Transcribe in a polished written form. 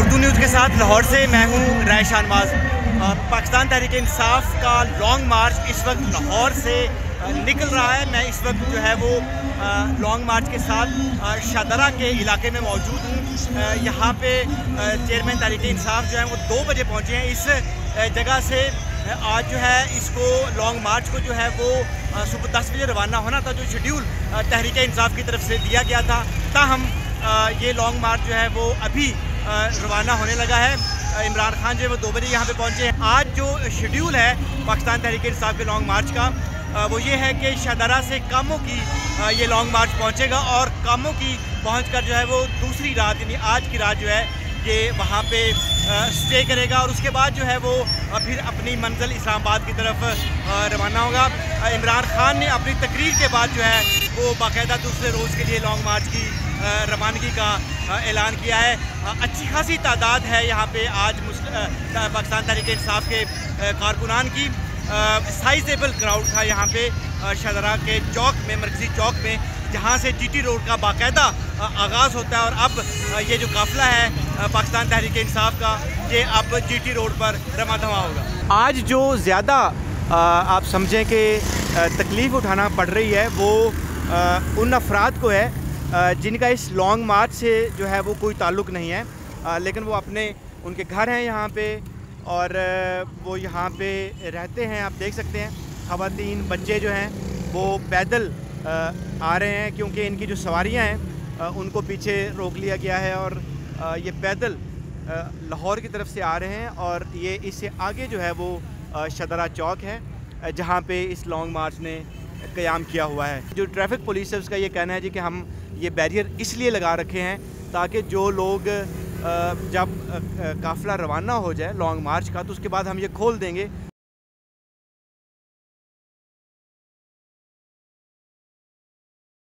Urdu news के साथ लाहौर से मैं हूँ रायशान माज। पाकिस्तान तहरीक इंसाफ का लॉन्ग मार्च इस वक्त लाहौर से निकल रहा है। मैं इस वक्त जो है वो लॉन्ग मार्च के साथ शाहदरा के इलाके में मौजूद हूँ। यहाँ पे चेयरमैन तहरीक इंसाफ जो है वो 2 बजे पहुँचे हैं। इस जगह से आज जो है इसको लॉन्ग मार्च को जो है वो सुबह 10 बजे रवाना होना था, जो शेड्यूल तहरीक इंसाफ की तरफ से दिया गया था। ताहम ये लॉन्ग मार्च जो है वो अभी रवाना होने लगा है। इमरान खान जो है वो 2 बजे यहाँ पे पहुँचे हैं। आज जो शेड्यूल है पाकिस्तान तहरीक इंसाफ के लॉन्ग मार्च का वो ये है कि शाहदरा से कामों की ये लॉन्ग मार्च पहुँचेगा और कामों की पहुँचकर जो है वो दूसरी रात यानी आज की रात जो है ये वहाँ पे स्टे करेगा और उसके बाद जो है वो फिर अपनी मंजिल इस्लामाबाद की तरफ रवाना होगा। इमरान खान ने अपनी तकरीर के बाद जो है वो बाकायदा दूसरे रोज़ के लिए लॉन्ग मार्च की रवानगी का ऐलान किया है। अच्छी खासी तादाद है यहाँ पे आज पाकिस्तान तहरीक इंसाफ के कारकुनान की। साइजेबल क्राउड था यहाँ पे शाहदरा के चौक में, मरकज़ी चौक में, जहाँ से जीटी रोड का बाकायदा आगाज़ होता है और अब ये जो काफ़िला है पाकिस्तान तहरीक इंसाफ का ये अब जीटी रोड पर रमा धमा होगा। आज जो ज़्यादा आप समझें कि तकलीफ़ उठाना पड़ रही है वो उन अफराद को है जिनका इस लॉन्ग मार्च से जो है वो कोई ताल्लुक़ नहीं है, लेकिन वो उनके घर हैं यहाँ पे और वो यहाँ पे रहते हैं। आप देख सकते हैं ख़वातीन बच्चे जो हैं वो पैदल आ रहे हैं क्योंकि इनकी जो सवारियाँ हैं उनको पीछे रोक लिया गया है और ये पैदल लाहौर की तरफ से आ रहे हैं और ये इससे आगे जो है वो शाहदरा चौक है जहाँ पे इस लॉन्ग मार्च ने क़याम किया हुआ है। जो ट्रैफिक पुलिस है उसका ये कहना है जी कि हम ये बैरियर इसलिए लगा रखे हैं ताकि जो लोग जब काफ़िला रवाना हो जाए लॉन्ग मार्च का तो उसके बाद हम ये खोल देंगे